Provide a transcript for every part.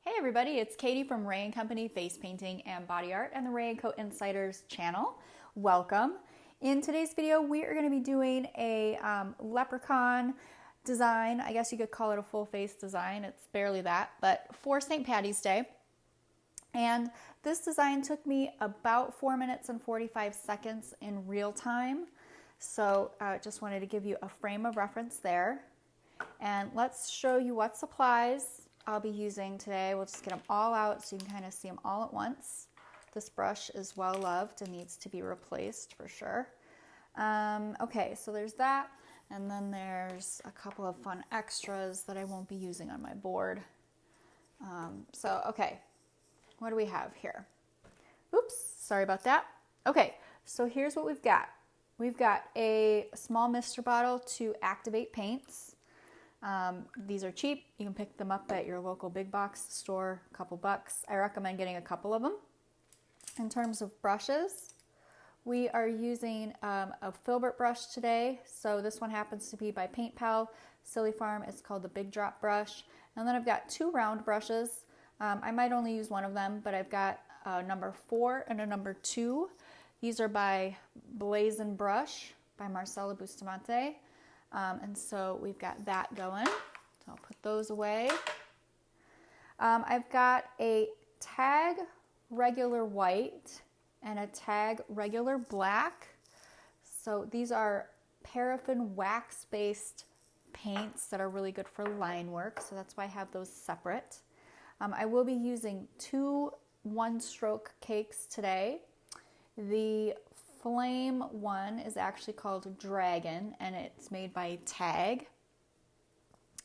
Hey everybody, it's Katie from Ray & Company Face Painting and Body Art and the Ray & Co Insiders channel. Welcome. In today's video, we are going to be doing a leprechaun design. I guess you could call it a full face design. It's barely that, but for St. Patty's Day. And this design took me about 4 minutes and 45 seconds in real time. So just wanted to give you a frame of reference there. And let's show you what supplies I'll be using today. We'll just get them all out so you can kind of see them all at once. This brush is well loved and needs to be replaced for sure. Okay, so there's that. And then there's a couple of fun extras that I won't be using on my board. Okay, what do we have here? Oops, sorry about that. Okay, so here's what we've got. We've got a small mister bottle to activate paints. These are cheap. You can pick them up at your local big box store, a couple bucks. I recommend getting a couple of them. In terms of brushes, we are using a filbert brush today. So this one happens to be by Paint Pal, Silly Farm. It's called the Big Drop brush. And then I've got two round brushes. I might only use one of them, but I've got a number 4 and a number 2. These are by Blazin' Brush by Marcella Bustamante. And so we've got that going. So I'll put those away. I've got a tag regular white and a tag regular black. So these are paraffin wax-based paints that are really good for line work. So that's why I have those separate. I will be using 2 one-stroke cakes today. The flame one is actually called Dragon, and it's made by Tag.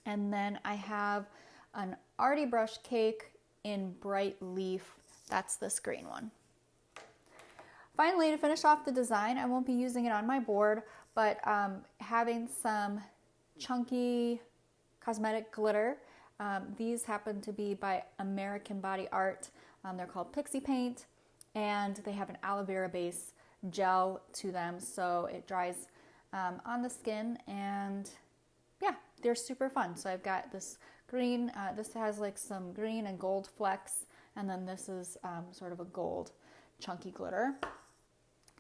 And then I have an Artie brush cake in Bright Leaf. That's this green one. Finally, to finish off the design, I won't be using it on my board, but having some chunky cosmetic glitter. These happen to be by American Body Art. They're called Pixie Paint, and they have an aloe vera base gel to them, so it dries on the skin, and yeah, they're super fun. So I've got this green, this has like some green and gold flecks, and then this is sort of a gold chunky glitter.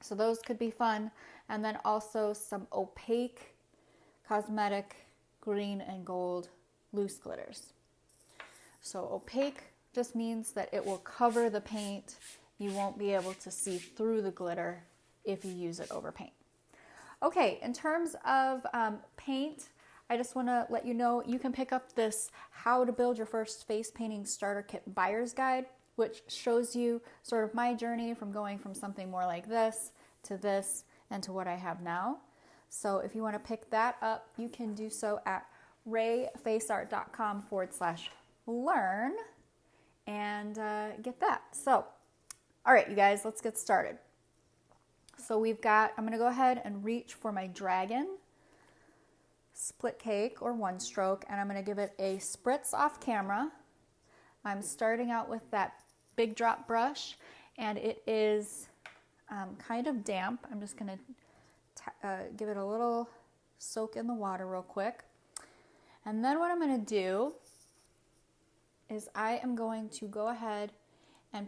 So those could be fun. And then also some opaque cosmetic green and gold loose glitters. So opaque just means that it will cover the paint. You won't be able to see through the glitter if you use it over paint. Okay, in terms of paint, I just want to let you know you can pick up this How to Build Your First Face Painting Starter Kit Buyer's Guide, which shows you sort of my journey from going from something more like this and to what I have now. So if you want to pick that up, you can do so at rayfaceart.com/learn and get that. So, all right, you guys, let's get started. So we've got, I'm going to go ahead and reach for my Dragon split cake or one stroke, and I'm going to give it a spritz off camera. I'm starting out with that Big Drop brush, and it is kind of damp. I'm just going to give it a little soak in the water real quick. And then what I'm going to do is I am going to go ahead and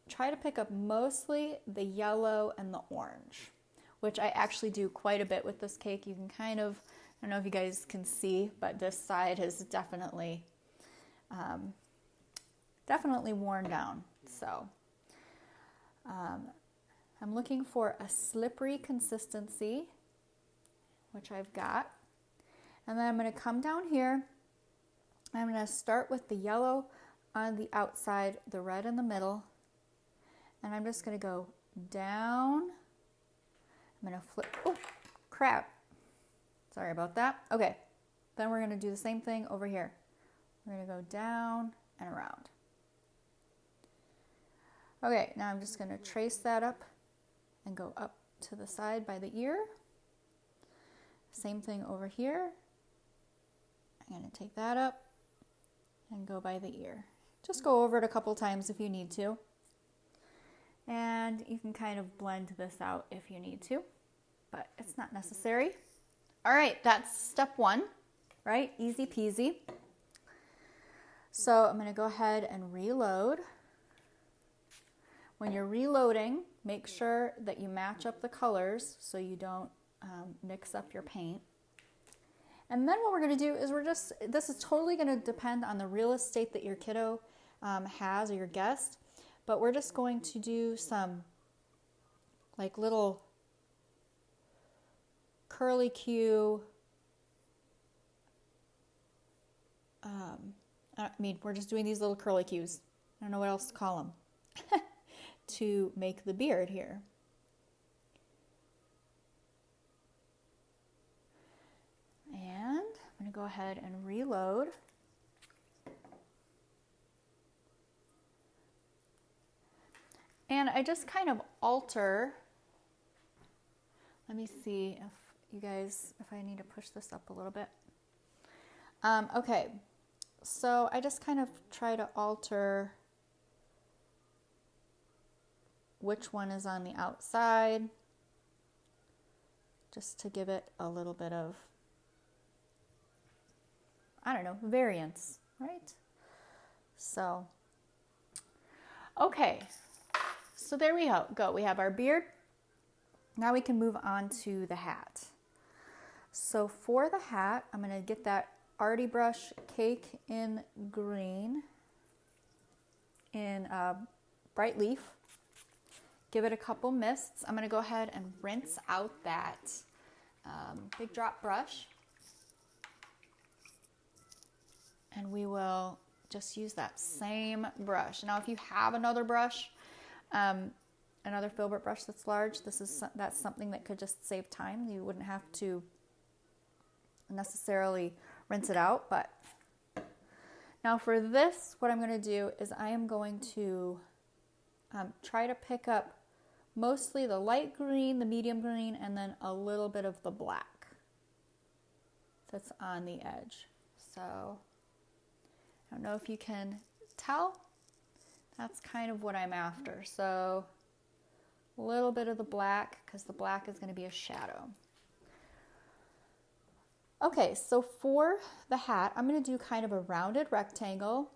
try to pick up mostly the yellow and the orange, which I actually do quite a bit with this cake. You can kind of, I don't know if you guys can see, but this side is definitely worn down. So I'm looking for a slippery consistency, which I've got. And then I'm going to come down here. I'm going to start with the yellow on the outside, the red in the middle. And I'm just going to go down. I'm going to flip. Oh, crap. Sorry about that. Okay. Then we're going to do the same thing over here. We're going to go down and around. Okay, now I'm just going to trace that up and go up to the side by the ear. Same thing over here. I'm going to take that up and go by the ear. Just go over it a couple times if you need to. And you can kind of blend this out if you need to, but it's not necessary. All right, that's step 1, right? Easy peasy. So I'm going to go ahead and reload. When you're reloading, make sure that you match up the colors so you don't mix up your paint. And then what we're going to do is this is totally going to depend on the real estate that your kiddo has or your guest, but we're just going to do some like little curly Q, we're just doing these little curly Qs. I don't know what else to call them, to make the beard here. And I'm going to go ahead and reload. And I just kind of alter. Let me see if I need to push this up a little bit. Okay, so I just kind of try to alter which one is on the outside, just to give it a little bit of, I don't know, variance, right? So, okay, so there we go. We have our beard. Now we can move on to the hat. So for the hat, I'm going to get that Artie brush Cake in Green in Bright Leaf. Give it a couple mists. I'm going to go ahead and rinse out that big drop brush. And we will just use that same brush. Now if you have another brush, another filbert brush that's large, that's something that could just save time. You wouldn't have to necessarily rinse it out. But now for this, what I'm going to do is I am going to try to pick up mostly the light green, the medium green, and then a little bit of the black that's on the edge. So I don't know if you can tell. That's kind of what I'm after. So a little bit of the black, because the black is going to be a shadow. Okay, so for the hat, I'm going to do kind of a rounded rectangle.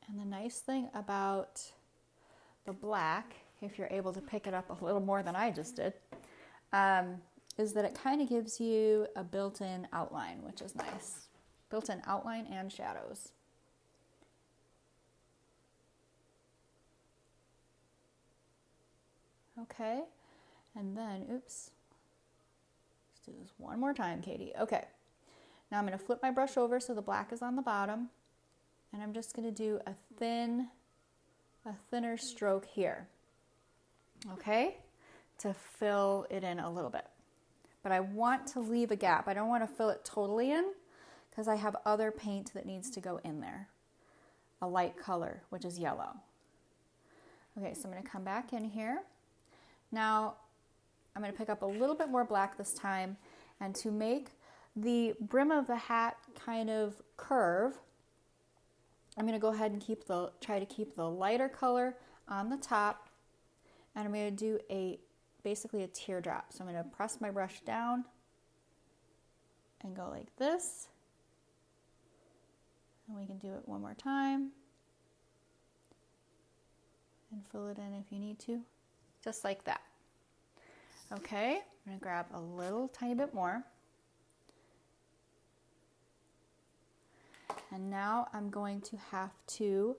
And the nice thing about the black, if you're able to pick it up a little more than I just did, is that it kind of gives you a built-in outline, which is nice. Built-in outline and shadows. Okay, and then, oops, let's do this one more time, Katie. Okay, now I'm going to flip my brush over so the black is on the bottom, and I'm just going to do a thinner stroke here, okay, to fill it in a little bit. But I want to leave a gap. I don't want to fill it totally in because I have other paint that needs to go in there, a light color, which is yellow. Okay, so I'm going to come back in here. Now, I'm going to pick up a little bit more black this time, and to make the brim of the hat kind of curve, I'm going to go ahead and try to keep the lighter color on the top, and I'm going to do basically a teardrop. So I'm going to press my brush down and go like this, and we can do it one more time, and fill it in if you need to. Just like that. Okay, I'm going to grab a little tiny bit more. And now I'm going to have to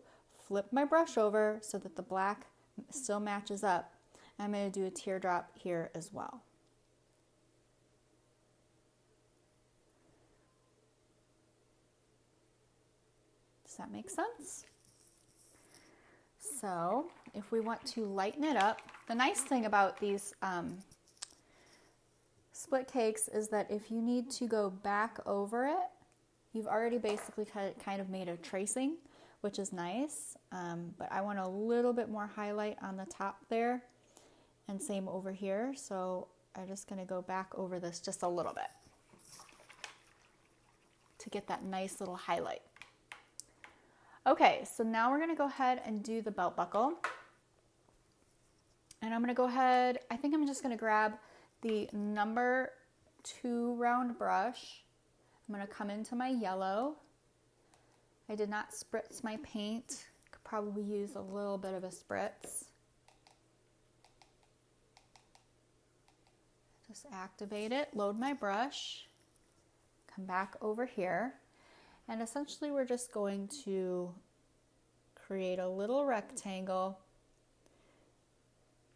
flip my brush over so that the black still matches up. I'm going to do a teardrop here as well. Does that make sense? So if we want to lighten it up, the nice thing about these split cakes is that if you need to go back over it, you've already basically kind of made a tracing, which is nice. But I want a little bit more highlight on the top there, and same over here. So I'm just going to go back over this just a little bit to get that nice little highlight. Okay, so now we're going to go ahead and do the belt buckle. And I'm going to go ahead, I think I'm just going to grab the number 2 round brush. I'm going to come into my yellow. I did not spritz my paint. Could probably use a little bit of a spritz. Just activate it, load my brush, come back over here, and essentially we're just going to create a little rectangle,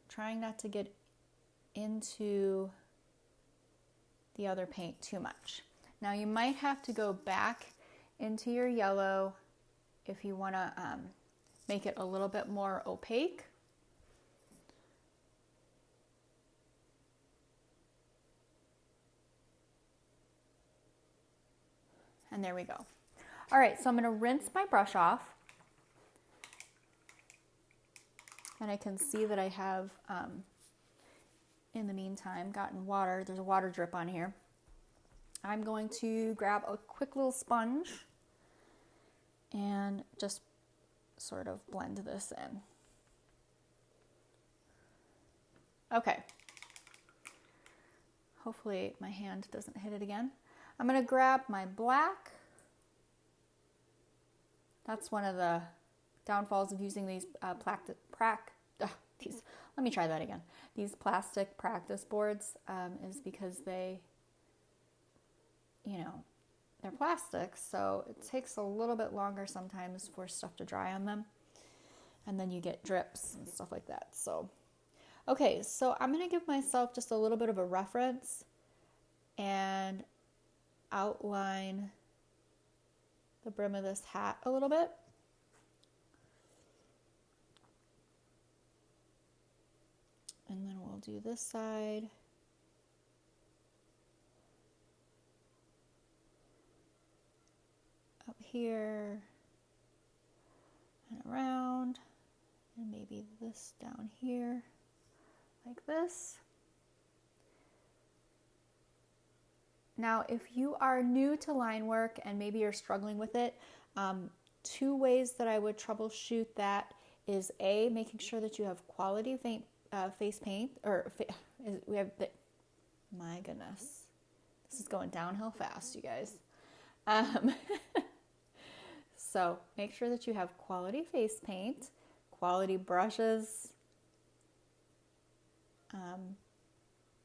trying not to get into the other paint too much. Now you might have to go back into your yellow if you want to make it a little bit more opaque. And there we go. All right, so I'm going to rinse my brush off. And I can see that I have, in the meantime, gotten water. There's a water drip on here. I'm going to grab a quick little sponge and just sort of blend this in. Okay. Hopefully my hand doesn't hit it again. I'm going to grab my black. That's one of the downfalls of using these These plastic practice boards is because they, they're plastic, so it takes a little bit longer sometimes for stuff to dry on them. And then you get drips and stuff like that. So, okay, so I'm going to give myself just a little bit of a reference and outline the brim of this hat a little bit. And then we'll do this side. Up here and around, and maybe this down here like this. Now, if you are new to line work and maybe you're struggling with it, 2 ways that I would troubleshoot that is A, making sure that you have quality face paint, my goodness, this is going downhill fast, you guys. So make sure that you have quality face paint, quality brushes.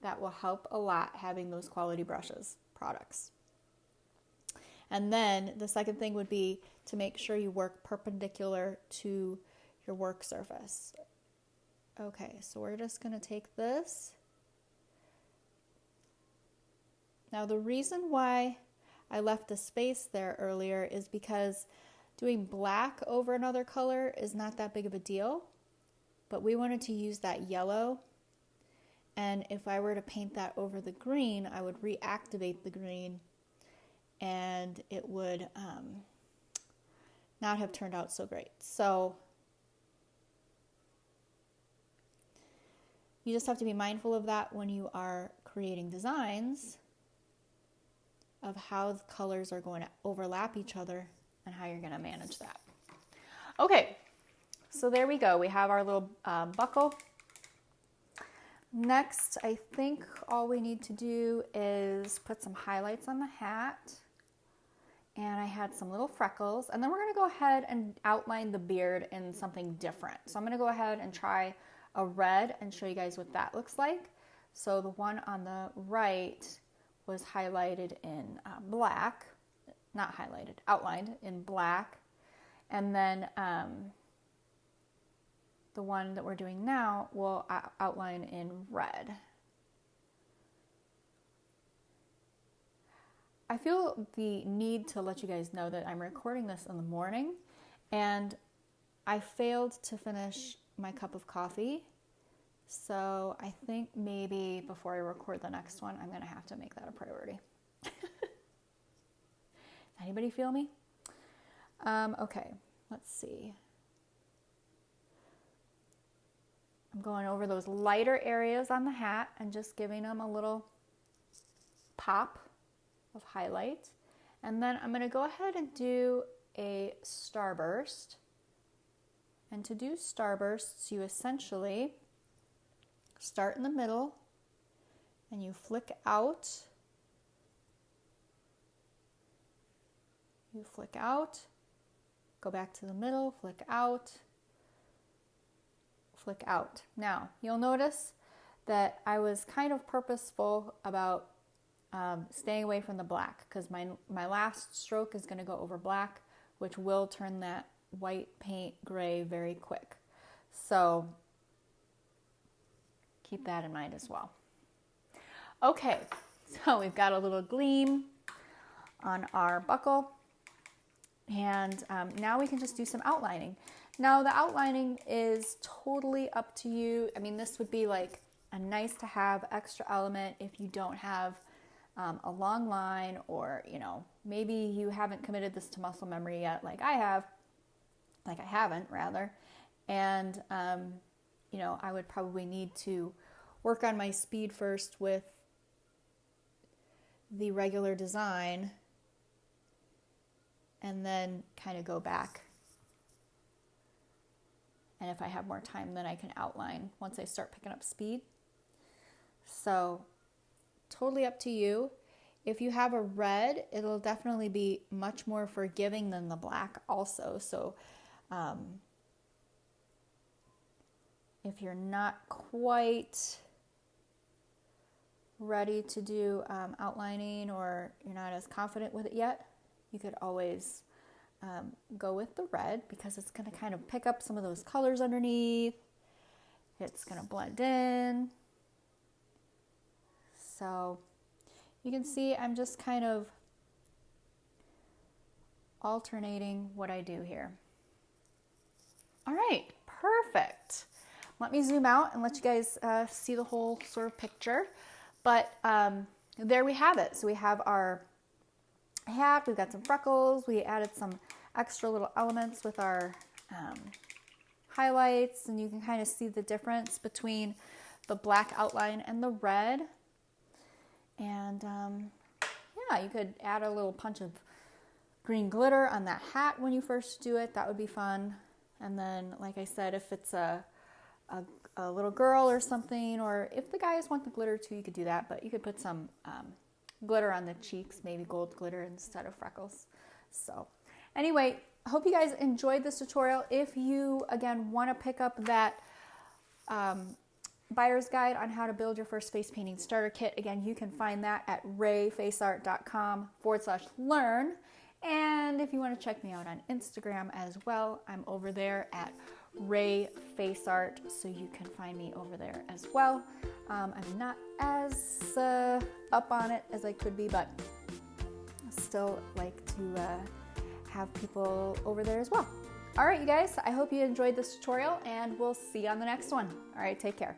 That will help a lot, having those quality products. And then the second thing would be to make sure you work perpendicular to your work surface. Okay, so we're just going to take this. Now the reason why I left the space there earlier is because doing black over another color is not that big of a deal, but we wanted to use that yellow. And if I were to paint that over the green, I would reactivate the green and it would not have turned out so great. So you just have to be mindful of that when you are creating designs, of how the colors are going to overlap each other and how you're going to manage that. Okay, so there we go. We have our little buckle. Next, I think all we need to do is put some highlights on the hat. And I had some little freckles. And then we're going to go ahead and outline the beard in something different. So I'm going to go ahead and try a red and show you guys what that looks like. So the one on the right was highlighted in black. Not highlighted, outlined in black. And then the one that we're doing now will outline in red. I feel the need to let you guys know that I'm recording this in the morning and I failed to finish my cup of coffee. So I think maybe before I record the next one, I'm going to have to make that a priority. Anybody feel me? Okay, let's see. I'm going over those lighter areas on the hat and just giving them a little pop of highlight. And then I'm going to go ahead and do a starburst. And to do starbursts, you essentially start in the middle and you flick out. You flick out, go back to the middle, flick out, flick out. Now, you'll notice that I was kind of purposeful about staying away from the black, because my last stroke is going to go over black, which will turn that white paint gray very quick. So keep that in mind as well. Okay, so we've got a little gleam on our buckle, and now we can just do some outlining. Now the outlining is totally up to you. I mean, this would be like a nice to have extra element if you don't have a long line, or, you know, maybe you haven't committed this to muscle memory yet, like I haven't rather. And, you know, I would probably need to work on my speed first with the regular design, and then kind of go back. And if I have more time, then I can outline once I start picking up speed. So totally up to you. If you have a red, it'll definitely be much more forgiving than the black also. So if you're not quite ready to do outlining, or you're not as confident with it yet, you could always go with the red, because it's going to kind of pick up some of those colors underneath. It's going to blend in. So you can see I'm just kind of alternating what I do here. All right, perfect. Let me zoom out and let you guys see the whole sort of picture. But there we have it. So we have our hat, we've got some freckles, we added some extra little elements with our highlights, and you can kind of see the difference between the black outline and the red. And yeah, you could add a little punch of green glitter on that hat when you first do it. That would be fun. And then, like I said, if it's a little girl or something, or if the guys want the glitter too, you could do that. But you could put some glitter on the cheeks, maybe gold glitter instead of freckles. So anyway, I hope you guys enjoyed this tutorial. If you, again, want to pick up that buyer's guide on how to build your first face painting starter kit, again, you can find that at rayfaceart.com/learn. And if you want to check me out on Instagram as well, I'm over there at rayfaceart, so you can find me over there as well. I'm not as up on it as I could be, but I still like to have people over there as well. All right, you guys, I hope you enjoyed this tutorial, and we'll see you on the next one. All right, take care.